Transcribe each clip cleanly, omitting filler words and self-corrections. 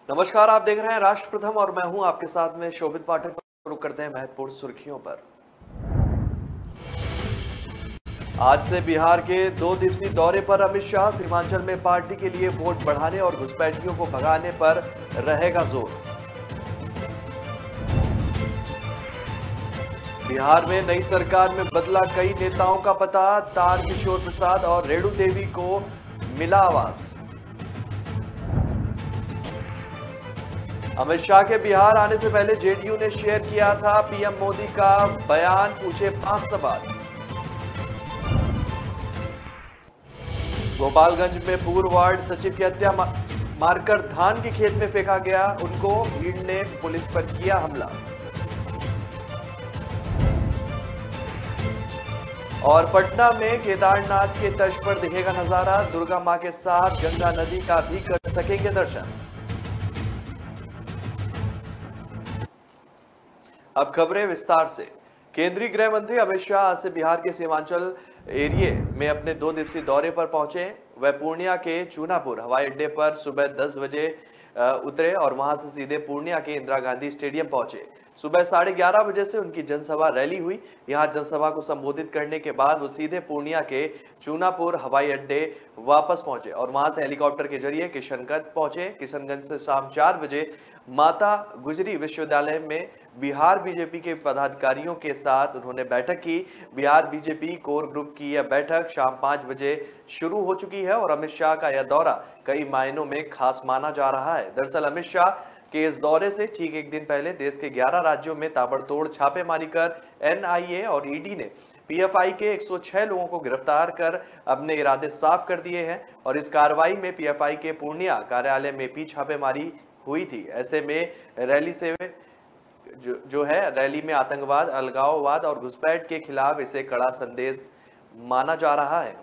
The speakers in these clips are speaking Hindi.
नमस्कार, आप देख रहे हैं राष्ट्र प्रथम और मैं हूं आपके साथ में शोभित पाठक। रुक करते हैं महत्वपूर्ण सुर्खियों पर। आज से बिहार के 2 दिवसीय दौरे पर अमित शाह। सीमांचल में पार्टी के लिए वोट बढ़ाने और घुसपैठियों को भगाने पर रहेगा जोर। बिहार में नई सरकार में बदला कई नेताओं का पता। तारकिशोर प्रसाद और रेणु देवी को मिला आवास। अमित शाह के बिहार आने से पहले जेडीयू ने शेयर किया था पीएम मोदी का बयान, पूछे 5 सवाल। गोपालगंज में पूर्व वार्ड सचिव की हत्या मारकर धान के खेत में फेंका गया, उनको भीड़ ने पुलिस पर किया हमला। और पटना में केदारनाथ के तट पर दिखेगा नजारा, दुर्गा मां के साथ गंगा नदी का भी कर सकेंगे दर्शन। अब खबरें विस्तार से। केंद्रीय गृह मंत्री अमित शाह आज से बिहार के सीमांचल एरिया में अपने 2 दिवसीय दौरे पर पहुंचे। वह पूर्णिया के चूनापुर हवाई अड्डे पर सुबह 10 बजे उतरे और वहां से सीधे पूर्णिया के इंदिरा गांधी स्टेडियम पहुंचे। सुबह 11:30 बजे से उनकी जनसभा रैली हुई। यहां जनसभा को संबोधित करने के बाद वो सीधे पूर्णिया के चूनापुर हवाई अड्डे वापस पहुंचे और वहां से हेलीकॉप्टर के जरिए किशनगंज पहुंचे। किशनगंज से शाम 4 बजे माता गुजरी विश्वविद्यालय में बिहार बीजेपी के पदाधिकारियों के साथ उन्होंने बैठक की। बिहार बीजेपी कोर ग्रुप की यह बैठक शाम 5 बजे शुरू हो चुकी है और अमित शाह का यह दौरा कई मायनों में खास माना जा रहा है। दरअसल अमित शाह के इस दौरे से ठीक एक दिन पहले देश के 11 राज्यों में ताबड़तोड़ छापेमारी कर एनआईए और ईडी ने पीएफआई के 106 लोगों को गिरफ्तार कर अपने इरादे साफ कर दिए हैं और इस कार्रवाई में पीएफआई के पूर्णिया कार्यालय में भी छापेमारी हुई थी। ऐसे में रैली से जो है रैली में आतंकवाद, अलगाववाद और घुसपैठ के खिलाफ इसे कड़ा संदेश माना जा रहा है।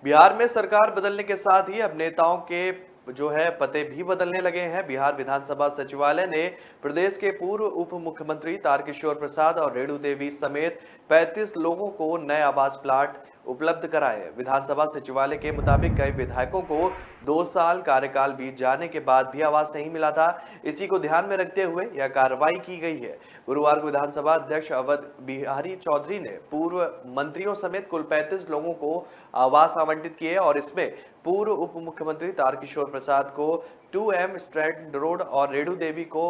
बिहार में सरकार बदलने के साथ ही अब नेताओं के जो है पते भी बदलने लगे हैं। बिहार विधानसभा सचिवालय ने प्रदेश के पूर्व उप मुख्यमंत्री तारकिशोर प्रसाद और रेणु देवी समेत 35 लोगों को नए आवास प्लाट उपलब्ध कराए। विधानसभा सचिवालय के मुताबिक कई विधायकों को 2 साल कार्यकाल बीत जाने के बाद भी आवास नहीं मिला था। इसी को ध्यान में रखते हुए यह कार्रवाई की गई है। गुरुवार को विधानसभा अध्यक्ष अवध बिहारी चौधरी ने पूर्व मंत्रियों समेत कुल 35 लोगों को आवास आवंटित किए और इसमें पूर्व उप मुख्यमंत्री तारकिशोर प्रसाद को 2M स्ट्रैंड रोड और रेणु देवी को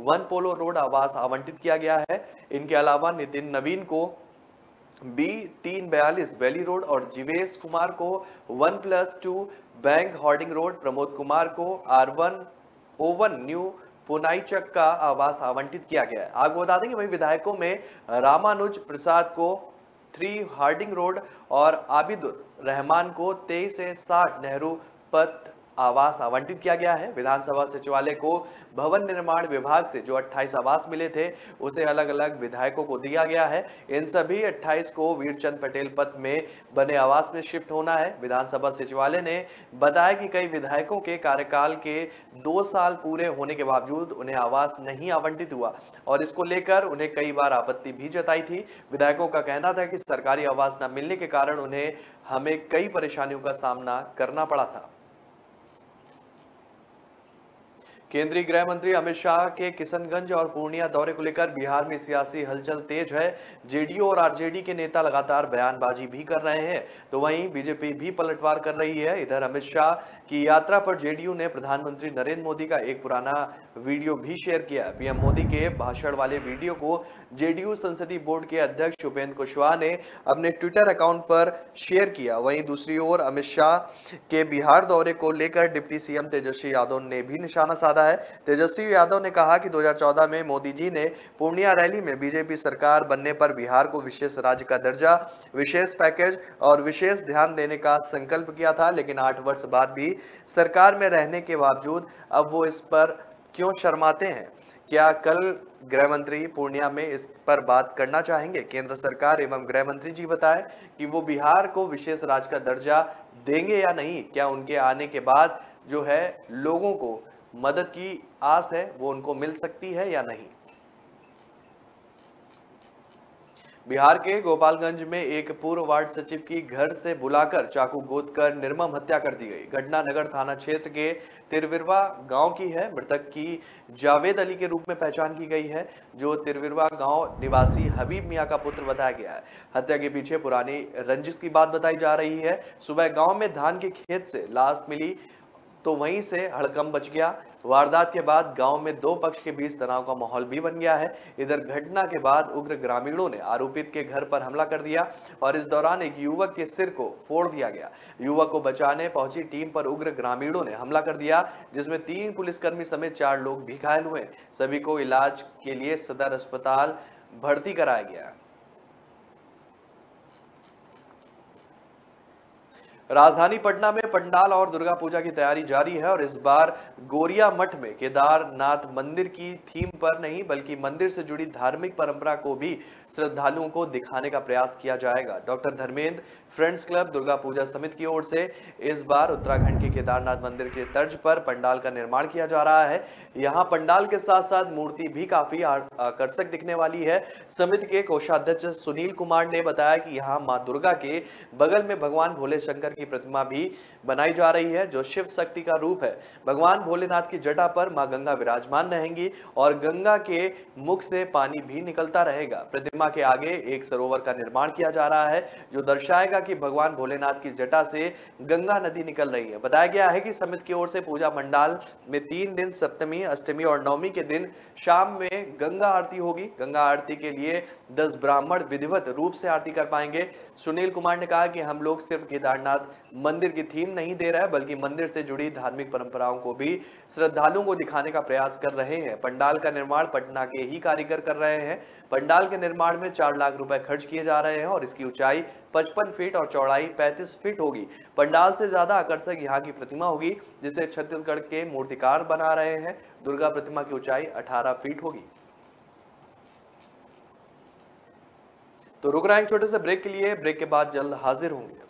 1 पोलो रोड आवास आवंटित किया गया है। इनके अलावा नितिन नवीन को B342 वैली रोड और जीवेश कुमार को 1+2 bank hoarding road, Pramod Kumar को R101 न्यू पुनाईचक का आवास आवंटित किया गया है। आपको बता दें कि वही विधायकों में रामानुज प्रसाद को 3 हार्डिंग रोड और आबिदुर रहमान को 23 से 60 नेहरू पथ आवास आवंटित किया गया है। विधानसभा सचिवालय को भवन निर्माण विभाग से जो 28 आवास मिले थे उसे अलग अलग विधायकों को दिया गया है। इन सभी 28 को वीरचंद पटेल पथ में बने आवास में शिफ्ट होना है। विधानसभा सचिवालय ने बताया कि कई विधायकों के कार्यकाल के 2 साल पूरे होने के बावजूद उन्हें आवास नहीं आवंटित हुआ और इसको लेकर उन्हें कई बार आपत्ति भी जताई थी। विधायकों का कहना था कि सरकारी आवास न मिलने के कारण उन्हें हमें कई परेशानियों का सामना करना पड़ा था। केंद्रीय गृह मंत्री अमित शाह के किशनगंज और पूर्णिया दौरे को लेकर बिहार में सियासी हलचल तेज है। जेडीयू और आरजेडी के नेता लगातार बयानबाजी भी कर रहे हैं तो वहीं बीजेपी भी पलटवार कर रही है। इधर अमित शाह की यात्रा पर जेडीयू ने प्रधानमंत्री नरेंद्र मोदी का एक पुराना वीडियो भी शेयर किया। पीएम मोदी के भाषण वाले वीडियो को जेडीयू संसदीय बोर्ड के अध्यक्ष उपेंद्र कुशवाहा ने अपने ट्विटर अकाउंट पर शेयर किया। वहीं दूसरी ओर अमित शाह के बिहार दौरे को लेकर डिप्टी सीएम तेजस्वी यादव ने भी निशाना साधा है। तेजस्वी यादव ने कहा कि 2014 में मोदी जी ने पूर्णिया रैली में बीजेपी सरकार बनने पर बिहार को विशेष राज्य का दर्जा, विशेष पैकेज और विशेष ध्यान देने का संकल्प किया था, लेकिन 8 वर्ष बाद भी सरकार में रहने के बावजूद अब वो इस पर क्यों शर्माते हैं? क्या कल गृह मंत्री पूर्णिया में इस पर बात करना चाहेंगे? केंद्र सरकार एवं गृह मंत्री जी बताएं कि वो बिहार को विशेष राज्य का दर्जा देंगे या नहीं। क्या उनके आने के बाद जो है लोगों को मदद की आस है वो उनको मिल सकती है या नहीं? बिहार के गोपालगंज में एक पूर्व वार्ड सचिव की घर से बुलाकर चाकू गोद कर निर्मम हत्या कर दी गई। घटना नगर थाना क्षेत्र के तिरविरवा गांव की है। मृतक की जावेद अली के रूप में पहचान की गई है, जो तिरविरवा गांव निवासी हबीब मियां का पुत्र बताया गया है। हत्या के पीछे पुरानी रंजिश की बात बताई जा रही है। सुबह गांव में धान के खेत से लाश मिली तो वहीं से हड़कंप मच गया। वारदात के बाद गांव में दो पक्ष के बीच तनाव का माहौल भी बन गया है। इधर घटना के बाद उग्र ग्रामीणों ने आरोपित के घर पर हमला कर दिया और इस दौरान एक युवक के सिर को फोड़ दिया गया। युवक को बचाने पहुंची टीम पर उग्र ग्रामीणों ने हमला कर दिया, जिसमें 3 पुलिसकर्मी समेत 4 लोग भी घायल हुए। सभी को इलाज के लिए सदर अस्पताल भर्ती कराया गया। राजधानी पटना में पंडाल और दुर्गा पूजा की तैयारी जारी है और इस बार गोरिया मठ में केदारनाथ मंदिर की थीम पर नहीं बल्कि मंदिर से जुड़ी धार्मिक परंपरा को भी श्रद्धालुओं को दिखाने का प्रयास किया जाएगा। Doctor Dharmendra friends club Durga Puja समिति की ओर से इस बार उत्तराखंड के केदारनाथ मंदिर के तर्ज पर पंडाल का निर्माण किया जा रहा है। यहाँ पंडाल के साथ साथ मूर्ति भी काफी आकर्षक दिखने वाली है। समिति के कोषाध्यक्ष सुनील कुमार ने बताया कि यहाँ मां दुर्गा के बगल में भगवान भोले शंकर की प्रतिमा भी बनाई जा रही है, जो शिव शक्ति का रूप है। भगवान भोलेनाथ की जटा पर मां गंगा विराजमान रहेंगी और गंगा के मुख से पानी भी निकलता रहेगा। प्रतिमा के आगे एक सरोवर का निर्माण किया जा रहा है, जो दर्शाएगा कि भगवान भोलेनाथ की जटा से गंगा नदी निकल रही है। बताया गया है कि समिति की ओर से पूजा पंडाल में 3 दिन सप्तमी, अष्टमी और नवमी के दिन शाम में गंगा आरती होगी। गंगा आरती के लिए 10 ब्राह्मण विधिवत रूप से आरती कर पाएंगे। सुनील कुमार ने कहा कि हम लोग सिर्फ केदारनाथ मंदिर की थीम नहीं दे रहे हैं बल्कि मंदिर से जुड़ी धार्मिक परंपराओं को भी श्रद्धालुओं को दिखाने का प्रयास कर रहे हैं। पंडाल का निर्माण पटना के ही कारीगर कर रहे हैं। पंडाल के निर्माण में 4 लाख रुपए खर्च किए जा रहे हैं और इसकी ऊंचाई 55 फीट और चौड़ाई 35 फीट होगी। पंडाल से ज्यादा आकर्षक यहाँ की प्रतिमा होगी, जिसे छत्तीसगढ़ के मूर्तिकार बना रहे हैं। दुर्गा प्रतिमा की ऊंचाई 18 फीट होगी। तो रुक रहे हैं छोटे से ब्रेक के लिए। ब्रेक के बाद जल्द हाजिर होंगे।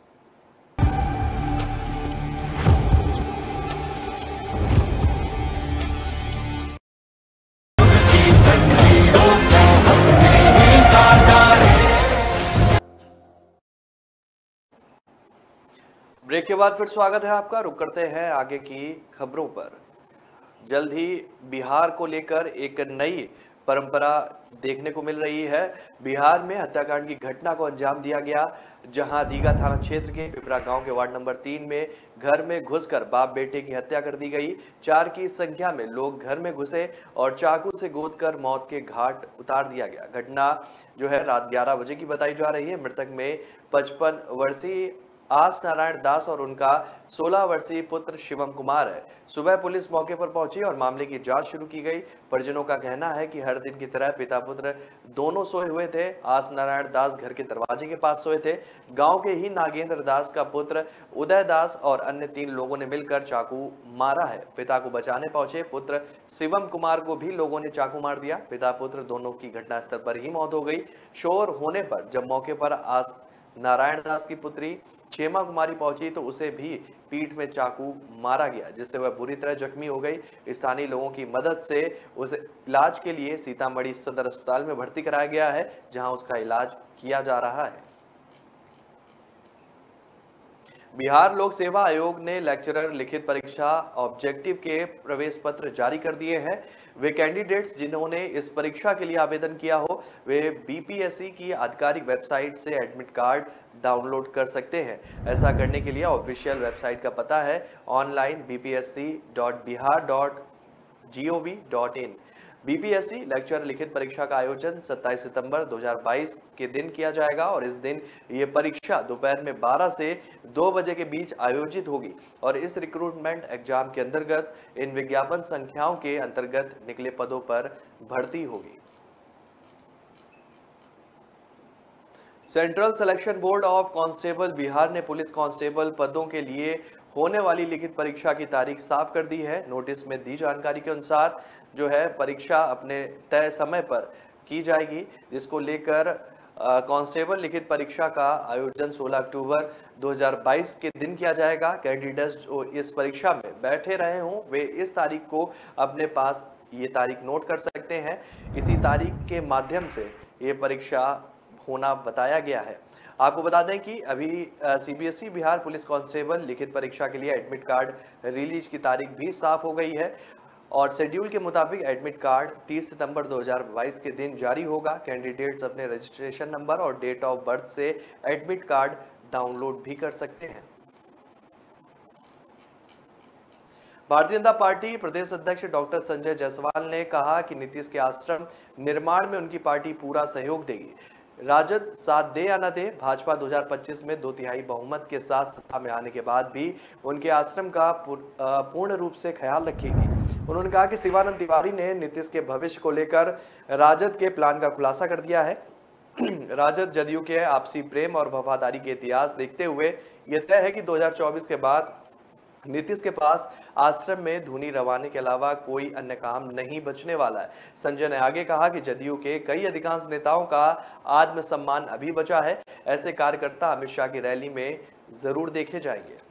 ब्रेक के बाद फिर स्वागत है आपका। रुक करते हैं आगे की खबरों पर। जल्द ही बिहार को लेकर एक नई परंपरा देखने को मिल रही है। बिहार में हत्याकांड की घटना को अंजाम दिया गया, जहां रीगा थाना क्षेत्र के पिपरा गांव के वार्ड नंबर 3 में घर में घुसकर बाप बेटे की हत्या कर दी गई। 4 की संख्या में लोग घर में घुसे और चाकू से गोदकर मौत के घाट उतार दिया गया। घटना जो है रात 11 बजे की बताई जा रही है। मृतक में 55 वर्षीय आस नारायण दास और उनका 16 वर्षीय पुत्र शिवम कुमार है। सुबह पुलिस मौके पर पहुंची और मामले की जांच शुरू की गई। परिजनों का कहना है कि हर दिन की तरह पिता पुत्र दोनों सोए हुए थे। आस नारायण दास घर के दरवाजे के पास सोए थे। गांव के ही नागेंद्र दास का पुत्र उदय दास और अन्य 3 लोगों ने मिलकर चाकू मारा है। पिता को बचाने पहुंचे पुत्र शिवम कुमार को भी लोगों ने चाकू मार दिया। पिता पुत्र दोनों की घटनास्थल पर ही मौत हो गई। शोर होने पर जब मौके पर आस नारायण दास की पुत्री क्षेमा कुमारी पहुंची तो उसे भी पीठ में चाकू मारा गया, जिससे वह बुरी तरह जख्मी हो गई। स्थानीय लोगों की मदद से उसे इलाज के लिए सीतामढ़ी सदर अस्पताल में भर्ती कराया गया है, जहां उसका इलाज किया जा रहा है। बिहार लोक सेवा आयोग ने लेक्चरर लिखित परीक्षा ऑब्जेक्टिव के प्रवेश पत्र जारी कर दिए हैं। वे कैंडिडेट्स जिन्होंने इस परीक्षा के लिए आवेदन किया हो, वे बीपीएससी की आधिकारिक वेबसाइट से एडमिट कार्ड डाउनलोड कर सकते हैं। ऐसा करने के लिए ऑफिशियल वेबसाइट का पता है online.bpsc.bihar.gov.in। बीपीएससी लेक्चर लिखित परीक्षा का आयोजन 27 सितंबर 2022 के दिन किया जाएगा और इस दिन ये परीक्षा दोपहर में 12 से 2 बजे के बीच आयोजित होगी और इस रिक्रूटमेंट एग्जाम के अंतर्गत इन विज्ञापन संख्याओं के अंतर्गत निकले पदों पर भर्ती होगी। Central selection board of constable Bihar ने पुलिस कांस्टेबल पदों के लिए होने वाली लिखित परीक्षा की तारीख साफ कर दी है। नोटिस में दी जानकारी के अनुसार जो है परीक्षा अपने तय समय पर की जाएगी, जिसको लेकर कांस्टेबल लिखित परीक्षा का आयोजन 16 अक्टूबर 2022 के दिन किया जाएगा। कैंडिडेट्स जो इस परीक्षा में बैठे रहे हों वे इस तारीख को अपने पास ये तारीख नोट कर सकते हैं। इसी तारीख के माध्यम से ये परीक्षा होना बताया गया है। आपको बता दें कि अभी सीबीएसई बिहार पुलिस कांस्टेबल लिखित परीक्षा के लिए एडमिट कार्ड रिलीज की तारीख भी साफ हो गई है और शेड्यूल के मुताबिक एडमिट कार्ड 30 सितंबर 2022 के दिन जारी होगा। कैंडिडेट्स अपने रजिस्ट्रेशन नंबर और डेट ऑफ बर्थ से एडमिट कार्ड डाउनलोड भी कर सकते हैं। भारतीय जनता पार्टी प्रदेश अध्यक्ष डॉक्टर संजय जायसवाल ने कहा कि नीतीश के आश्रम निर्माण में उनकी पार्टी पूरा सहयोग देगी। राजद साथ दे या न दे, भाजपा 2025 में 2/3 बहुमत के साथ सत्ता में आने के बाद भी उनके आश्रम का पूर्ण रूप से ख्याल रखेगी। उन्होंने कहा कि शिवानंद तिवारी ने नीतीश के भविष्य को लेकर राजद के प्लान का खुलासा कर दिया है। राजद जदयू के आपसी प्रेम और वफादारी के इतिहास देखते हुए यह तय है कि 2024 के बाद नीतीश के पास आश्रम में धूनी रवाने के अलावा कोई अन्य काम नहीं बचने वाला है। संजय ने आगे कहा कि जदयू के कई अधिकांश नेताओं का आत्मसम्मान अभी बचा है। ऐसे कार्यकर्ता अमित शाह की रैली में जरूर देखे जाएंगे।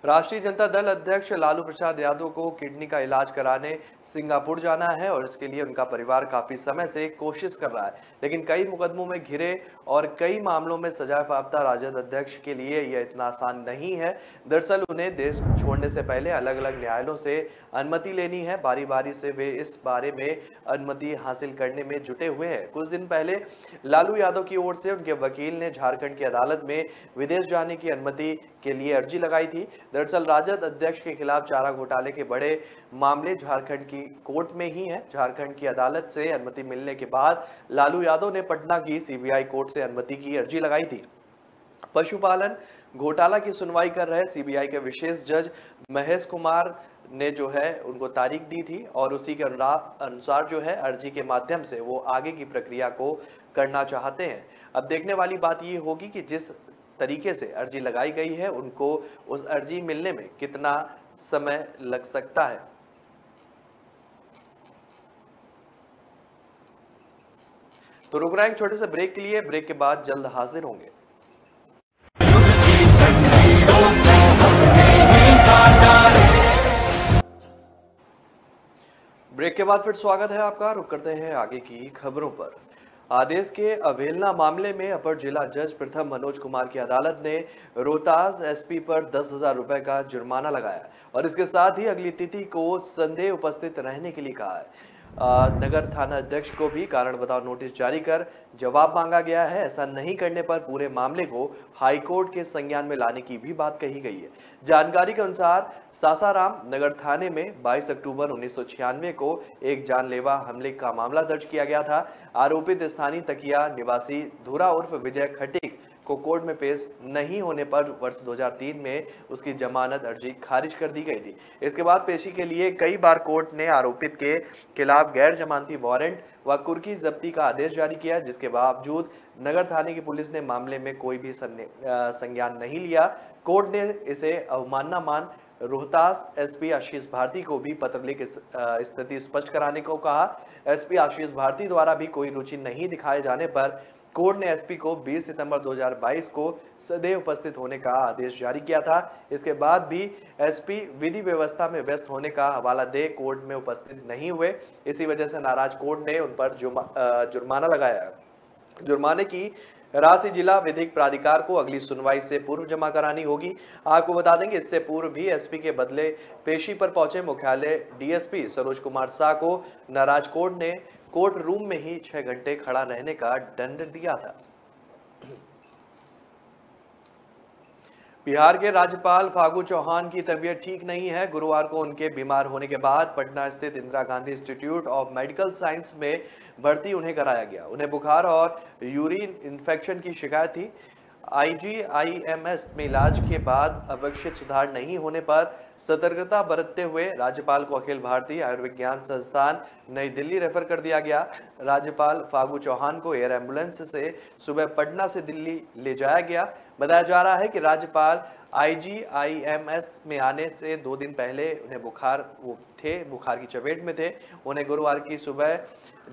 राष्ट्रीय जनता दल अध्यक्ष लालू प्रसाद यादव को किडनी का इलाज कराने सिंगापुर जाना है और इसके लिए उनका परिवार काफी समय से कोशिश कर रहा है, लेकिन कई मुकदमों में घिरे और कई मामलों में सजायाफ्ता राजद अध्यक्ष के लिए यह इतना आसान नहीं है। दरअसल उन्हें देश छोड़ने से पहले अलग अलग न्यायालयों से अनुमति लेनी है। बारी बारी से वे इस बारे में अनुमति हासिल करने में जुटे हुए हैं। कुछ दिन पहले लालू यादव की ओर से उनके वकील ने झारखंड की अदालत में विदेश जाने की अनुमति के लिए अर्जी लगाई थी। दरअसल राजद अध्यक्ष के खिलाफ चारा घोटाले के बड़े मामले झारखंड की कोर्ट में ही है। झारखंड की अदालत से अनुमति मिलने के बाद लालू यादव ने पटना की सीबीआई कोर्ट से अनुमति की अर्जी लगाई थी। पशुपालन घोटाला की सुनवाई कर रहे सीबीआई के विशेष जज महेश कुमार ने जो है उनको तारीख दी थी और उसी के अनुसार जो है अर्जी के माध्यम से वो आगे की प्रक्रिया को करना चाहते हैं। अब देखने वाली बात ये होगी कि जिस तरीके से अर्जी लगाई गई है उनको उस अर्जी मिलने में कितना समय लग सकता है। तो रुक रहे हैं छोटे से ब्रेक के लिए। ब्रेक के बाद जल्द हाजिर होंगे। ब्रेक के बाद फिर स्वागत है आपका। रुक करते हैं आगे की खबरों पर। आदेश के अवहेलना मामले में अपर जिला जज प्रथम मनोज कुमार की अदालत ने रोहतास एसपी पर 10,000 रुपए का जुर्माना लगाया और इसके साथ ही अगली तिथि को संदेह उपस्थित रहने के लिए कहा है। नगर थाना अध्यक्ष को भी कारण बताओ नोटिस जारी कर जवाब मांगा गया है। ऐसा नहीं करने पर पूरे मामले को हाईकोर्ट के संज्ञान में लाने की भी बात कही गई है। जानकारी के अनुसार सासाराम नगर थाने में 22 अक्टूबर 1996 को एक जानलेवा हमले का मामला दर्ज किया गया था। आरोपित स्थानीय तकिया निवासी धुरा उर्फ विजय खटीक को कोर्ट में पेश नहीं होने पर वर्ष 2003 में उसकी जमानत अर्जी खारिज कर दी गई थी। इसके बाद पेशी के लिए कई बार कोर्ट ने आरोपित के खिलाफ गैर जमानती वारंट व कुर्की जब्ती का आदेश जारी किया, जिसके बावजूद नगर थाने की पुलिस ने मामले में कोई भी संज्ञान नहीं लिया। कोर्ट ने इसे अवमानना मान रोहतास एसपी आशीष भारती को भी पत्र लिख स्थिति स्पष्ट कराने को कहा। एसपी आशीष भारती द्वारा भी कोई रुचि नहीं दिखाए जाने पर कोर्ट ने एसपी को 20 सितंबर 2022 को सदैव उपस्थित होने का आदेश जारी किया था। इसके बाद भी एसपी विधि व्यवस्था में व्यस्त होने का हवाला दे कोर्ट में उपस्थित नहीं हुए। इसी वजह से नाराज कोर्ट ने उन पर जुर्माना लगाया। जुर्माने की राशि जिला विधिक प्राधिकार को अगली सुनवाई से पूर्व जमा करानी होगी। आपको बता देंगे इससे पूर्व भी एसपी के बदले पेशी पर पहुंचे मुख्यालय डीएसपी सरोज कुमार शाह को नाराज कोर्ट ने कोर्ट रूम में ही 6 घंटे खड़ा रहने का दंड दिया था। बिहार के राज्यपाल फागू चौहान की तबीयत ठीक नहीं है। गुरुवार को उनके बीमार होने के बाद पटना स्थित Indira Gandhi institute of medical science में भर्ती उन्हें कराया गया। उन्हें बुखार और यूरिन इन्फेक्शन की शिकायत थी। आईजीआईएमएस में इलाज के बाद अपेक्षित सुधार नहीं होने पर सतर्कता बरतते हुए राज्यपाल को अखिल भारतीय आयुर्विज्ञान संस्थान नई दिल्ली रेफर कर दिया गया। राज्यपाल फागू चौहान को एयर एम्बुलेंस से सुबह पटना से दिल्ली ले जाया गया। बताया जा रहा है कि राज्यपाल आईजीआईएमएस में आने से 2 दिन पहले उन्हें बुखार की चपेट में थे। उन्हें गुरुवार की सुबह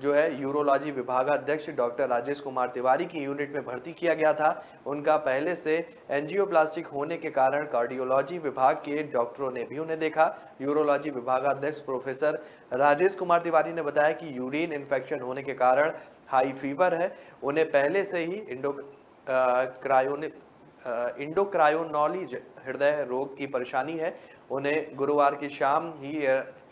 जो है यूरोलॉजी विभागाध्यक्ष डॉक्टर राजेश कुमार तिवारी की यूनिट में भर्ती किया गया था। उनका पहले से एंजियोप्लास्टिक होने के कारण कार्डियोलॉजी विभाग के डॉक्टरों ने भी उन्हें देखा। यूरोलॉजी विभागाध्यक्ष प्रोफेसर राजेश कुमार तिवारी ने बताया कि यूरिन इन्फेक्शन होने के कारण हाई फीवर है। उन्हें पहले से ही इंडोक्रायोनॉली हृदय रोग की परेशानी है। उन्हें गुरुवार की शाम ही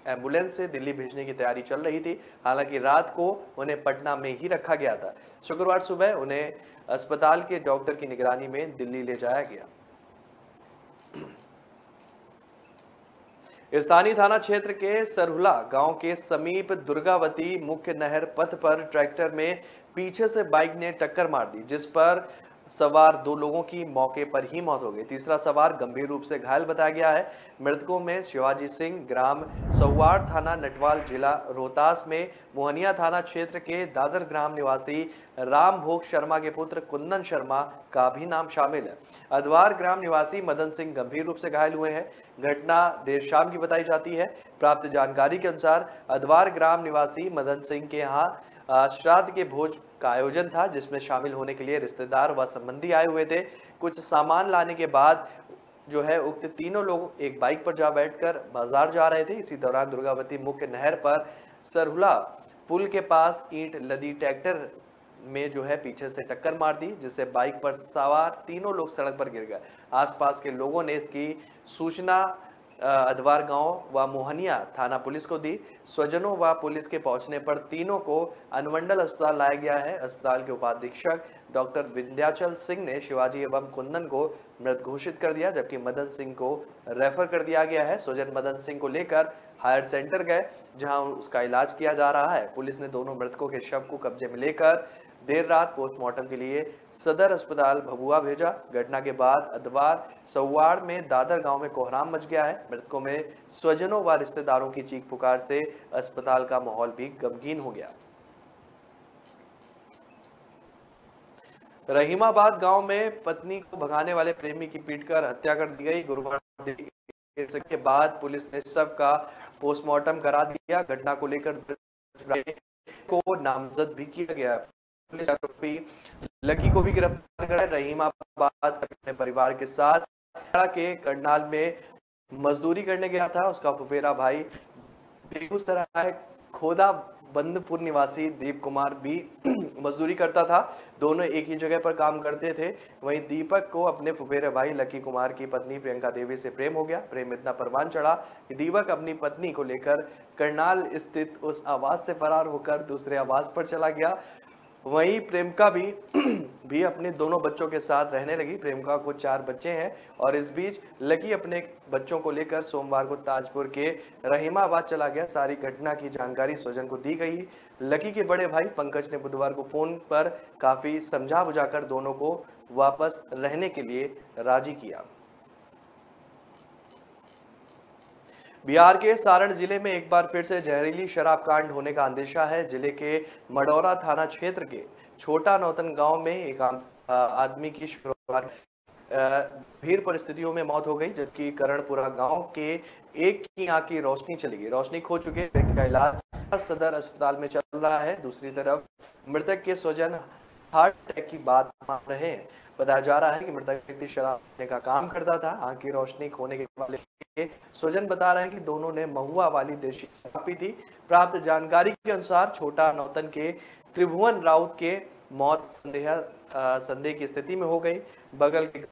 एम्बुलेंस से दिल्ली भेजने की तैयारी चल रही थी। हालांकि रात को उन्हें पटना में ही रखा गया था। शुक्रवार सुबह उन्हें अस्पताल के डॉक्टर की निगरानी में दिल्ली ले जाया गया। स्थानीय थाना क्षेत्र के सरहुला गांव के समीप दुर्गावती मुख्य नहर पथ पर ट्रैक्टर में पीछे से बाइक ने टक्कर मार दी, जिस पर सवार 2 लोगों की मौके पर ही मौत हो गई। तीसरा सवार गंभीर रूप से घायल बताया गया है। मृतकों में शिवाजी सिंह, ग्राम सौवाड़, थाना नटवाल, जिला रोहतास में मोहनिया थाना क्षेत्र के दादर ग्राम निवासी रामभोग शर्मा के पुत्र कुंदन शर्मा का भी नाम शामिल है। अधवार ग्राम निवासी मदन सिंह गंभीर रूप से घायल हुए हैं। घटना देर शाम की बताई जाती है। प्राप्त जानकारी के अनुसार अधवार ग्राम निवासी मदन सिंह के यहाँ श्राद्ध के भोज का आयोजन था, जिसमें शामिल होने के लिए रिश्तेदार व संबंधी आए हुए थे। कुछ सामान लाने के बाद जो है उक्त तीनों लोग एक बाइक पर जा बैठकर बाजार जा रहे थे। इसी दौरान दुर्गावती मुख्य नहर पर सरहुला पुल के पास ईंट लदी ट्रैक्टर में जो है पीछे से टक्कर मार दी, जिससे बाइक पर सवार तीनों लोग सड़क पर गिर गए। आसपास के लोगों ने इसकी सूचना अधवार गांव व मोहनिया थाना पुलिस को दी। स्वजनों व पुलिस के पहुंचने पर तीनों को अनुमंडल अस्पताल लाया गया है। अस्पताल के उपाधीक्षक डॉक्टर विंध्याचल सिंह ने शिवाजी एवं कुंदन को मृत घोषित कर दिया, जबकि मदन सिंह को रेफर कर दिया गया है। स्वजन मदन सिंह को लेकर हायर सेंटर गए, जहां उसका इलाज किया जा रहा है। पुलिस ने दोनों मृतकों के शव को कब्जे में लेकर देर रात पोस्टमार्टम के लिए सदर अस्पताल भभुआ भेजा। घटना के बाद अधवार सौवाड़ में दादर गांव में कोहराम मच गया है। मृतकों में स्वजनों व रिश्तेदारों की चीख पुकार से अस्पताल का माहौल भी गमगीन हो गया। रहीमाबाद गांव में पत्नी को भगाने वाले प्रेमी की पीटकर हत्या कर दी गई। गुरुवार के बाद पुलिस ने शव का पोस्टमार्टम करा दिया। घटना को लेकर को नामजद भी किया गया। पुलिस आरोपी लकी को भी गिरफ्तार कर रहीमाबाद अपने परिवार के साथ के करनाल में मजदूरी करने गया था। उसका फुफेरा भाई बेगूसराय खोदा बंदपुर निवासी दीप कुमार भी मजदूरी करता था। दोनों एक ही जगह पर काम करते थे। वहीं दीपक को अपने फुफेरे भाई लकी कुमार की पत्नी प्रियंका देवी से प्रेम हो गया। प्रेम इतना परवान चढ़ा कि दीपक अपनी पत्नी को लेकर करनाल स्थित उस आवास से फरार होकर दूसरे आवास पर चला गया। वहीं प्रेमिका भी अपने दोनों बच्चों के साथ रहने लगी। प्रेमिका को 4 बच्चे हैं और इस बीच लकी अपने बच्चों को लेकर सोमवार को ताजपुर के रहीमाबाद चला गया। सारी घटना की जानकारी स्वजन को दी गई। लकी के बड़े भाई पंकज ने बुधवार को फोन पर काफी समझा बुझाकर दोनों को वापस रहने के लिए राजी किया। बिहार के सारण जिले में एक बार फिर से जहरीली शराब कांड होने का अंदेशा है। जिले के मडौरा थाना क्षेत्र के छोटा नौतन गांव में एक आदमी की शुक्रवार भीड़ परिस्थितियों में मौत हो गई, जबकि करणपुरा गांव के एक की आंख की रोशनी चली गई। रोशनी खो चुके व्यक्ति का इलाज सदर अस्पताल में चल रहा है। दूसरी तरफ मृतक के स्वजन हार्ट अटैक की बात मान रहे हैं। बताया जा रहा है कि मृतक व्यक्ति शराब पीने का काम करता था। आंख की रोशनी खोने के वाले स्वजन बता रहे हैं कि दोनों ने महुआ वाली देशी शराब पी थी। प्राप्त जानकारी के अनुसार छोटा नौतन के त्रिभुवन राउत के मौत संदेह की स्थिति में हो गई। बगल के